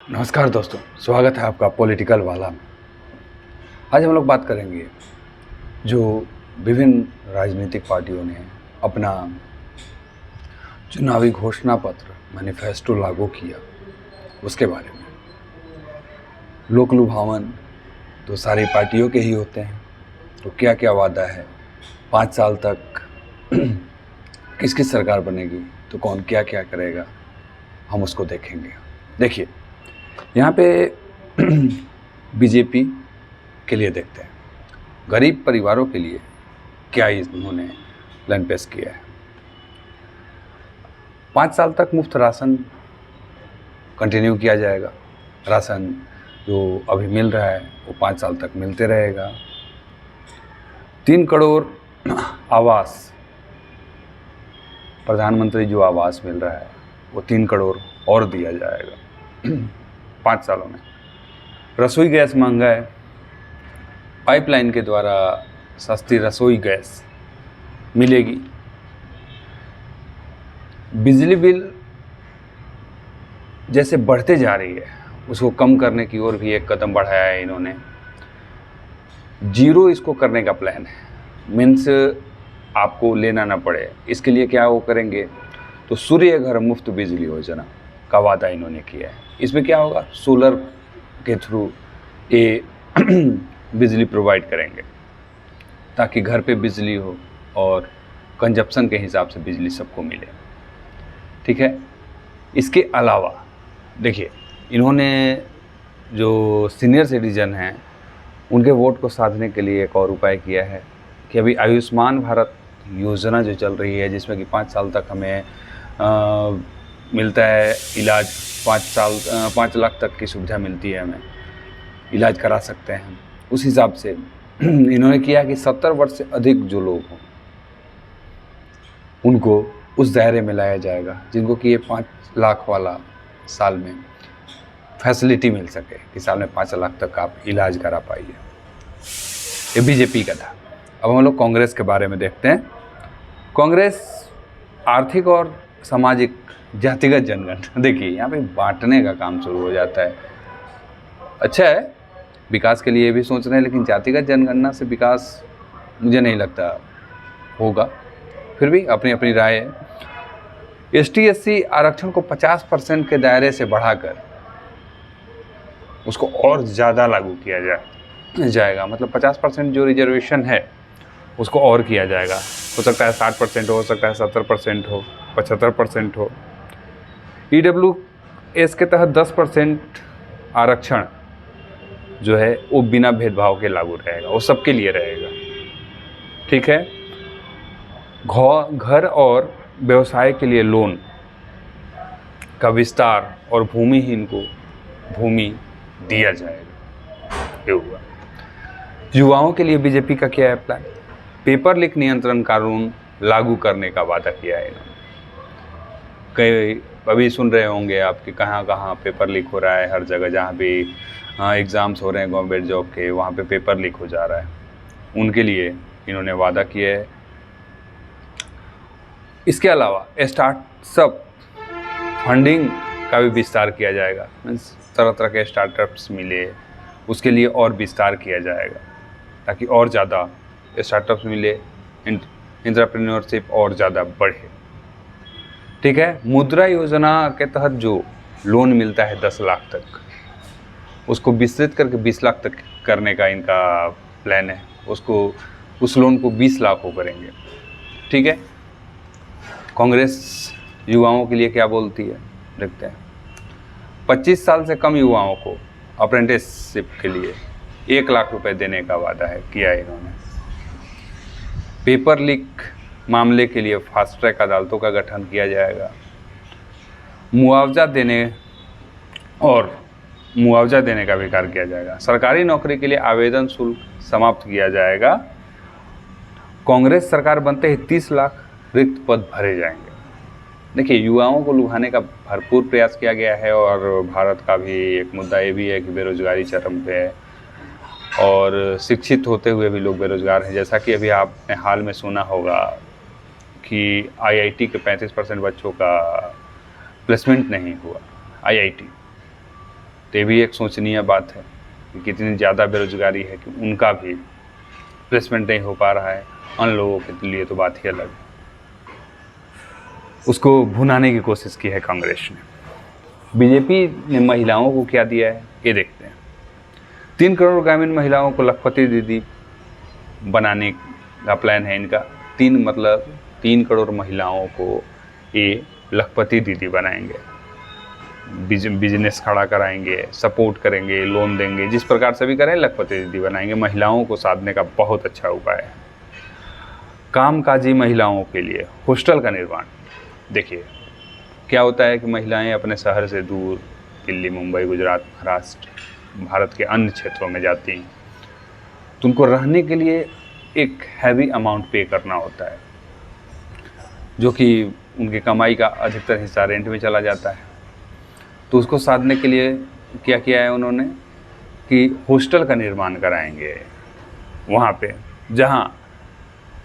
नमस्कार दोस्तों, स्वागत है आपका पॉलिटिकल वाला में। आज हम लोग बात करेंगे जो विभिन्न राजनीतिक पार्टियों ने अपना चुनावी घोषणा पत्र मैनिफेस्टो लागू किया उसके बारे में। लोक लुभावन तो सारी पार्टियों के ही होते हैं, तो क्या क्या वादा है, 5 साल तक किस किस सरकार बनेगी तो कौन क्या क्या करेगा, हम उसको देखेंगे। देखिए, यहाँ पे बीजेपी के लिए देखते हैं, गरीब परिवारों के लिए क्या इन्होंने प्लान पेश किया है। 5 साल तक मुफ्त राशन कंटिन्यू किया जाएगा। राशन जो अभी मिल रहा है वो 5 साल तक मिलते रहेगा। 3 करोड़ आवास, प्रधानमंत्री जो आवास मिल रहा है वो 3 करोड़ और दिया जाएगा 5 सालों में। रसोई गैस महंगा है, पाइपलाइन के द्वारा सस्ती रसोई गैस मिलेगी। बिजली बिल जैसे बढ़ते जा रही है उसको कम करने की ओर भी एक कदम बढ़ाया है इन्होंने। जीरो इसको करने का प्लान है, मीन्स आपको लेना ना पड़े। इसके लिए क्या वो करेंगे, तो सूर्य घर मुफ्त बिजली योजना का वादा इन्होंने किया है। इसमें क्या होगा, सोलर के थ्रू ये बिजली प्रोवाइड करेंगे ताकि घर पे बिजली हो और कंजप्शन के हिसाब से बिजली सबको मिले। ठीक है। इसके अलावा देखिए, इन्होंने जो सीनियर सिटीजन हैं उनके वोट को साधने के लिए एक और उपाय किया है कि अभी आयुष्मान भारत योजना जो चल रही है, जिसमें कि 5 साल तक हमें मिलता है इलाज, 5 लाख तक की सुविधा मिलती है, हमें इलाज करा सकते हैं। उस हिसाब से इन्होंने किया कि 70 वर्ष से अधिक जो लोग हों उनको उस दायरे में लाया जाएगा जिनको कि ये 5 लाख वाला साल में फैसिलिटी मिल सके कि साल में 5 लाख तक आप इलाज करा पाइए। ये बीजेपी का था। अब हम लोग कांग्रेस के बारे में देखते हैं। कांग्रेस आर्थिक और सामाजिक जातिगत जनगणना, देखिए यहाँ पे बांटने का काम शुरू हो जाता है। अच्छा है, विकास के लिए भी सोच रहे हैं, लेकिन जातिगत जनगणना से विकास मुझे नहीं लगता होगा। फिर भी अपनी अपनी राय है। ST/SC आरक्षण को 50% के दायरे से बढ़ाकर उसको और ज़्यादा लागू किया जाएगा। मतलब 50% जो रिजर्वेशन है उसको और किया जाएगा। हो सकता है 60% हो सकता है 70% हो, 75% हो। EWS के तहत 10% आरक्षण जो है वो बिना भेदभाव के लागू रहेगा, वो सबके लिए रहेगा। ठीक है। घर और व्यवसाय के लिए लोन का विस्तार और भूमिहीन को भूमि दिया जाएगा। ये हुआ। युवाओं के लिए बीजेपी का क्या है प्लान, पेपर लीक नियंत्रण कानून लागू करने का वादा किया है इन्होंने। कई अभी सुन रहे होंगे आप कि कहाँ कहाँ पेपर लीक हो रहा है, हर जगह जहाँ भी एग्ज़ाम्स हो रहे हैं गवर्नमेंट जॉब के, वहाँ पे पेपर लीक हो जा रहा है। उनके लिए इन्होंने वादा किया है। इसके अलावा स्टार्टअप फंडिंग का भी विस्तार किया जाएगा। मीन्स तरह तरह के स्टार्टअप्स मिले, उसके लिए और विस्तार किया जाएगा ताकि और ज़्यादा स्टार्टअप्स मिले, एंटरप्रेन्योरशिप और ज़्यादा बढ़े। ठीक है। मुद्रा योजना के तहत जो लोन मिलता है 10 लाख तक, उसको विस्तृत करके 20 लाख तक करने का इनका प्लान है। उस लोन को 20 लाख हो करेंगे। ठीक है। कांग्रेस युवाओं के लिए क्या बोलती है देखते हैं। 25 साल से कम युवाओं को अप्रेंटिसशिप के लिए 1 लाख रुपए देने का वादा किया है इन्होंने। पेपर लीक मामले के लिए फास्ट ट्रैक अदालतों का गठन किया जाएगा। मुआवजा देने का विचार किया जाएगा। सरकारी नौकरी के लिए आवेदन शुल्क समाप्त किया जाएगा। कांग्रेस सरकार बनते ही 30 लाख रिक्त पद भरे जाएंगे। देखिए, युवाओं को लुभाने का भरपूर प्रयास किया गया है और भारत का भी एक मुद्दा ये भी है कि बेरोजगारी चरम पे है और शिक्षित होते हुए भी लोग बेरोजगार हैं। जैसा कि अभी आपने हाल में सुना होगा कि IIT के 35% बच्चों का प्लेसमेंट नहीं हुआ। IIT तो ये भी एक सोचनीय बात है कि कितनी ज़्यादा बेरोजगारी है कि उनका भी प्लेसमेंट नहीं हो पा रहा है। उन लोगों के लिए तो बात ही अलग है। उसको भुनाने की कोशिश की है कांग्रेस ने। बीजेपी ने महिलाओं को क्या दिया है ये देखते हैं। 3 करोड़ ग्रामीण महिलाओं को लखपति दीदी बनाने का प्लान है इनका। 3 करोड़ महिलाओं को ये लखपति दीदी बनाएंगे, बिजनेस खड़ा कराएंगे, सपोर्ट करेंगे, लोन देंगे, जिस प्रकार से भी करें लखपति दीदी बनाएंगे। महिलाओं को साधने का बहुत अच्छा उपाय है। कामकाजी महिलाओं के लिए हॉस्टल का निर्माण। देखिए क्या होता है कि महिलाएं अपने शहर से दूर दिल्ली, मुंबई, गुजरात, महाराष्ट्र, भारत के अन्य क्षेत्रों में जाती हैं, तो उनको रहने के लिए एक हैवी अमाउंट पे करना होता है, जो कि उनकी कमाई का अधिकतर हिस्सा रेंट में चला जाता है। तो उसको साधने के लिए क्या किया है उन्होंने कि हॉस्टल का निर्माण कराएंगे वहाँ पे, जहाँ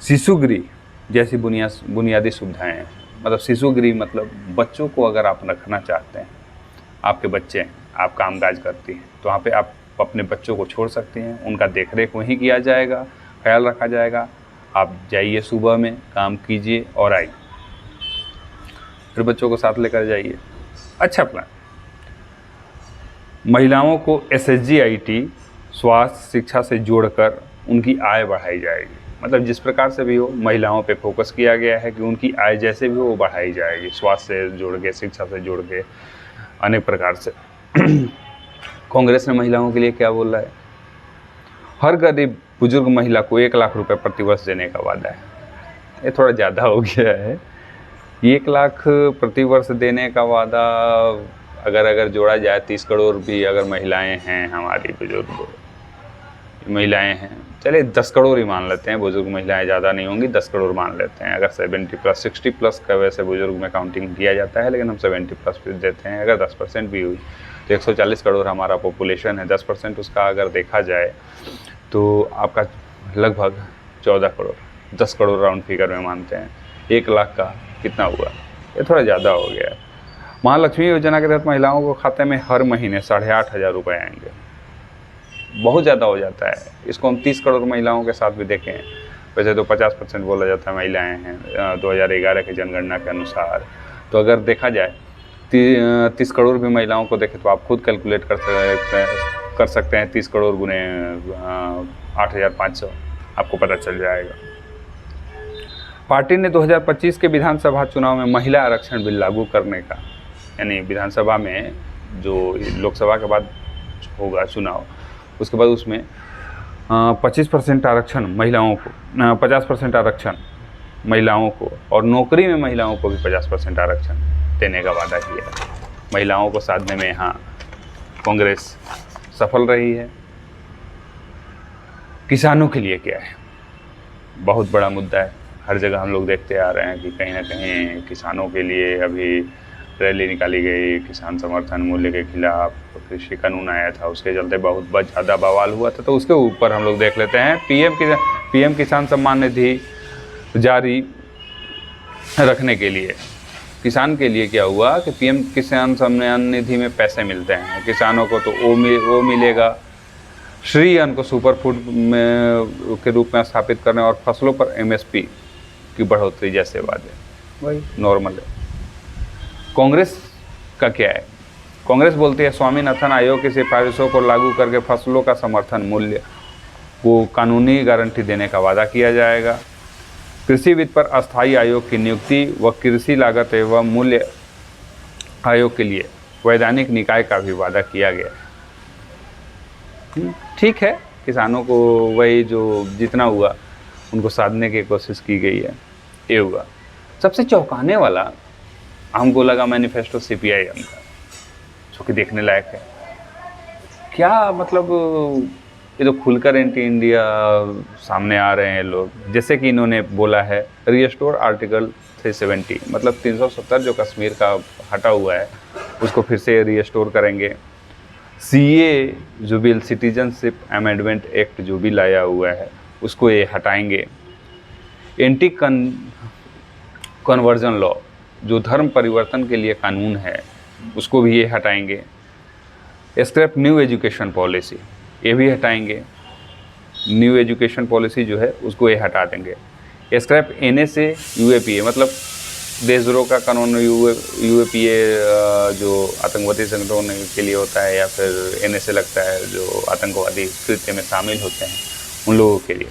शिशुगृह जैसी बुनियादी सुविधाएं हैं। मतलब शिशुगृह मतलब बच्चों को अगर आप रखना चाहते हैं, आपके बच्चे हैं, आप कामकाज करती हैं, तो वहाँ पे आप अपने बच्चों को छोड़ सकती हैं, उनका देखरेख वहीं किया जाएगा, ख्याल रखा जाएगा। आप जाइए सुबह में, काम कीजिए और आइए, फिर बच्चों को साथ लेकर जाइए। अच्छा प्लान। महिलाओं को SSG-IT स्वास्थ्य शिक्षा से जोड़कर उनकी आय बढ़ाई जाएगी। मतलब जिस प्रकार से भी हो, महिलाओं पे फोकस किया गया है कि उनकी आय जैसे भी हो वो बढ़ाई जाएगी, स्वास्थ्य से जोड़ के, शिक्षा से जोड़ के, अनेक प्रकार से। कांग्रेस ने महिलाओं के लिए क्या बोला है? हर गरीब बुजुर्ग महिला को 1 लाख रुपए प्रतिवर्ष देने का वादा है। ये थोड़ा ज़्यादा हो गया है। 1 लाख प्रतिवर्ष देने का वादा अगर जोड़ा जाए, 30 करोड़ भी अगर महिलाएं हैं, हमारी बुजुर्ग महिलाएं हैं, चलिए 10 करोड़ ही मान लेते हैं, बुजुर्ग महिलाएं ज़्यादा नहीं होंगी, 10 करोड़ मान लेते हैं। अगर 70+, 60+ का वैसे बुजुर्ग में काउंटिंग किया जाता है, लेकिन हम 70+ भी देते हैं। अगर 10% भी हुई तो 140 करोड़ हमारा पॉपुलेशन है। 10% उसका अगर देखा जाए तो आपका लगभग 14 करोड़, 10 करोड़ राउंड फिगर में मानते हैं। 1 लाख का कितना हुआ? ये थोड़ा ज़्यादा हो गया है। महालक्ष्मी योजना के तहत महिलाओं को खाते में हर महीने 8,500 रुपये आएंगे। बहुत ज़्यादा हो जाता है। इसको हम 30 करोड़ महिलाओं के साथ भी देखें, वैसे तो 50% बोला जाता है महिलाएं हैं 2011 की जनगणना के अनुसार। तो अगर देखा जाए 30 करोड़ भी महिलाओं को देखें तो आप खुद कैलकुलेट कर सकते हैं। 30 करोड़ गुने 8,500 आपको पता चल जाएगा। पार्टी ने 2025 के विधानसभा चुनाव में महिला आरक्षण बिल लागू करने का, यानी विधानसभा में जो लोकसभा के बाद होगा चुनाव, उसके बाद उसमें 25% आरक्षण महिलाओं को, 50% आरक्षण महिलाओं को, और नौकरी में महिलाओं को भी 50% आरक्षण देने का वादा किया है। महिलाओं को साधने में यहाँ कांग्रेस सफल रही है। किसानों के लिए क्या है? बहुत बड़ा मुद्दा है। हर जगह हम लोग देखते आ रहे हैं कि कहीं ना कहीं किसानों के लिए अभी रैली निकाली गई, किसान समर्थन मूल्य के खिलाफ कृषि कानून आया था, उसके चलते बहुत ज़्यादा बवाल हुआ था। तो उसके ऊपर हम लोग देख लेते हैं। पीएम किसान सम्मान निधि जारी रखने के लिए किसान के लिए क्या हुआ कि पीएम किसान सम्मान निधि में पैसे मिलते हैं किसानों को, तो वो मिलेगा। श्री अन्न को सुपर फूड में के रूप में स्थापित करने और फसलों पर MSP की बढ़ोतरी जैसे वादे, वही नॉर्मल है। कांग्रेस का क्या है? कांग्रेस बोलती है स्वामीनाथन आयोग की सिफारिशों को लागू करके फसलों का समर्थन मूल्य को कानूनी गारंटी देने का वादा किया जाएगा। कृषि वित्त पर अस्थायी आयोग की नियुक्ति व कृषि लागत एवं मूल्य आयोग के लिए वैधानिक निकाय का भी वादा किया गया है। ठीक है, किसानों को वही जो जितना हुआ उनको साधने की कोशिश की गई है, ये हुआ। सबसे चौंकाने वाला हमको लगा मैनिफेस्टो CPIM का, जो कि देखने लायक है। क्या मतलब, ये तो खुलकर एंटी इंडिया सामने आ रहे हैं लोग। जैसे कि इन्होंने बोला है रीस्टोर आर्टिकल 370, मतलब 370 जो कश्मीर का हटा हुआ है उसको फिर से रीस्टोर करेंगे। CA जो बिल, सिटीजनशिप अमेंडमेंट एक्ट जो भी लाया हुआ है उसको ये हटाएंगे। एंटी कन्वर्जन लॉ जो धर्म परिवर्तन के लिए कानून है उसको भी ये हटाएंगे। स्क्रैप न्यू एजुकेशन पॉलिसी, ये भी हटाएंगे। न्यू एजुकेशन पॉलिसी जो है उसको ये हटा देंगे। स्क्रैप NSA UAPA, मतलब देशद्रोह का कानून UAPA जो आतंकवादी संगठनों के लिए होता है, या फिर NSA लगता है जो आतंकवादी कृत्य में शामिल होते हैं उन लोगों के लिए,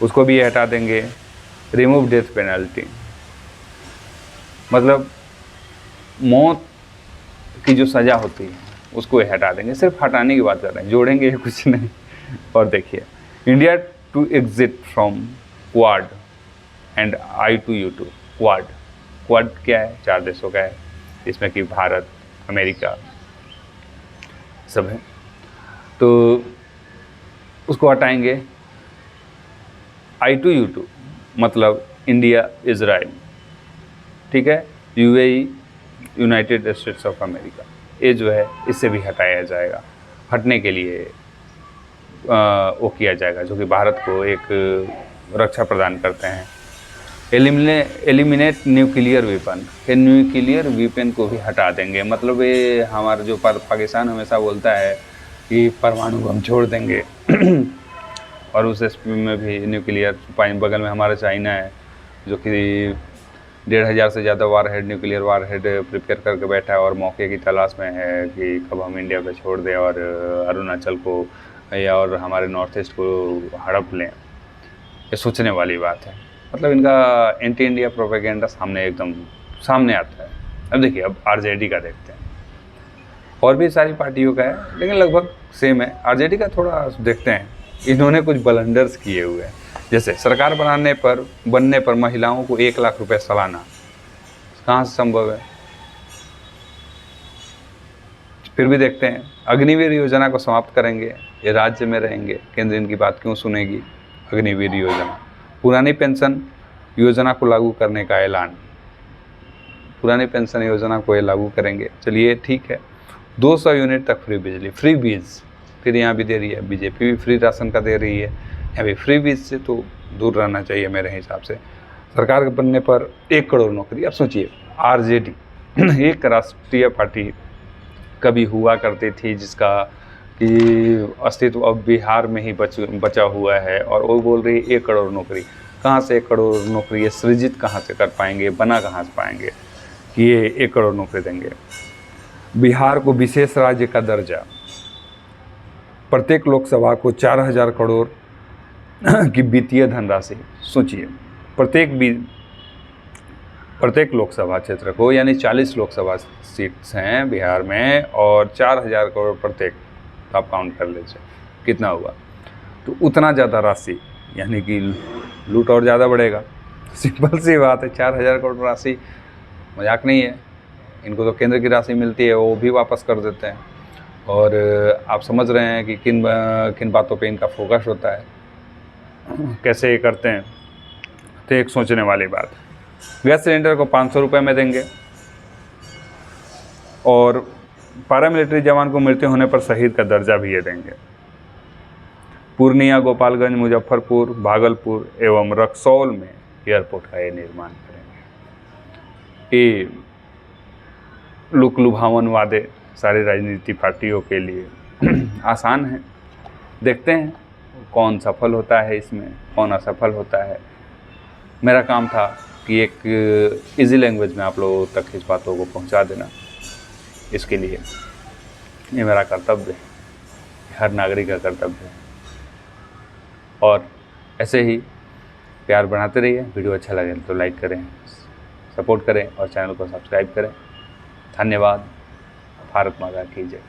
उसको भी ये हटा देंगे। रिमूव डेथ पेनल्टी, मतलब मौत की जो सज़ा होती है उसको ये हटा देंगे। सिर्फ हटाने की बात कर रहे हैं, जोड़ेंगे कुछ नहीं। और देखिए, India to exit from quad and I2U2। Quad क्या है? 4 देशों का है, इसमें कि भारत, अमेरिका सब है, तो उसको हटाएंगे। I2U2 मतलब इंडिया इजराइल, ठीक है, UAE United states of America, ये जो है इससे भी हटाया जाएगा। हटने के लिए वो किया जाएगा, जो कि भारत को एक रक्षा प्रदान करते हैं। एलिमिनेट न्यूक्लियर वेपन, ये न्यूक्लियर वेपन को भी हटा देंगे। मतलब ये हमारा जो पाकिस्तान हमेशा बोलता है कि परमाणु बम छोड़ देंगे और उस में भी न्यूक्लियर, बगल में हमारा चाइना है जो कि 1500 से ज़्यादा वारहेड, न्यूक्लियर वारहेड प्रिपेयर करके बैठा है और मौके की तलाश में है कि कब हम इंडिया पे छोड़ दें और अरुणाचल को या और हमारे नॉर्थ ईस्ट को हड़प लें। ये सोचने वाली बात है। मतलब इनका एंटी इंडिया प्रोपेगेंडा एकदम सामने आता है। अब देखिए, अब RJD का देखते हैं, और भी सारी पार्टियों का है लेकिन लगभग सेम है। RJD का थोड़ा देखते हैं, इन्होंने कुछ ब्लंडर्स किए हुए हैं। जैसे सरकार बनने पर महिलाओं को 1 लाख रुपए सालाना, कहाँ से संभव है? फिर भी देखते हैं, अग्निवीर योजना को समाप्त करेंगे, ये राज्य में रहेंगे, केंद्र इनकी बात क्यों सुनेगी? अग्निवीर योजना, पुरानी पेंशन योजना को लागू करने का ऐलान, पुरानी पेंशन योजना को ये लागू करेंगे, चलिए ठीक है। 200 यूनिट तक फ्री बिजली, फ्री बीज, फिर यहाँ भी दे रही है, बीजेपी भी फ्री राशन का दे रही है, यहाँ भी फ्री बीज से तो दूर रहना चाहिए मेरे हिसाब से। सरकार के बनने पर 1 करोड़ नौकरी। अब सोचिए, RJD एक राष्ट्रीय पार्टी कभी हुआ करती थी जिसका कि अस्तित्व अब बिहार में ही बचा हुआ है, और वो बोल रही है 1 करोड़ नौकरी। कहाँ से 1 करोड़ नौकरी ये सृजित कहाँ से कर पाएंगे, बना कहाँ से पाएंगे कि ये 1 करोड़ नौकरी देंगे? बिहार को विशेष राज्य का दर्जा, प्रत्येक लोकसभा को 4000 करोड़ की वित्तीय धनराशि। सोचिए, प्रत्येक लोकसभा क्षेत्र को, यानी 40 लोकसभा सीट्स हैं बिहार में, और 4000 करोड़ प्रत्येक, आप काउंट कर लीजिए कितना हुआ। तो उतना ज़्यादा राशि, यानी कि लूट और ज़्यादा बढ़ेगा। सिंपल सी बात है, 4000 करोड़ राशि मजाक नहीं है। इनको तो केंद्र की राशि मिलती है, वो भी वापस कर देते हैं। और आप समझ रहे हैं कि किन बातों पे इनका फोकस होता है, कैसे ये करते हैं। तो एक सोचने वाली बात। गैस सिलेंडर को 500 रुपये में देंगे, और पैरामिलिट्री जवान को मृत्यु होने पर शहीद का दर्जा भी ये देंगे। पूर्णिया, गोपालगंज, मुजफ्फरपुर, भागलपुर एवं रक्सौल में एयरपोर्ट का ये निर्माण करेंगे। ये लुभावन वादे सारी राजनीति पार्टियों के लिए आसान है। देखते हैं कौन सफल होता है इसमें, कौन असफल होता है। मेरा काम था कि एक इजी लैंग्वेज में आप लोगों तक इस बातों को पहुंचा देना। इसके लिए ये मेरा कर्तव्य है, हर नागरिक का कर्तव्य है। और ऐसे ही प्यार बढ़ाते रहिए। वीडियो अच्छा लगे तो लाइक करें, सपोर्ट करें और चैनल को सब्सक्राइब करें। धन्यवाद। भारत माता की जय।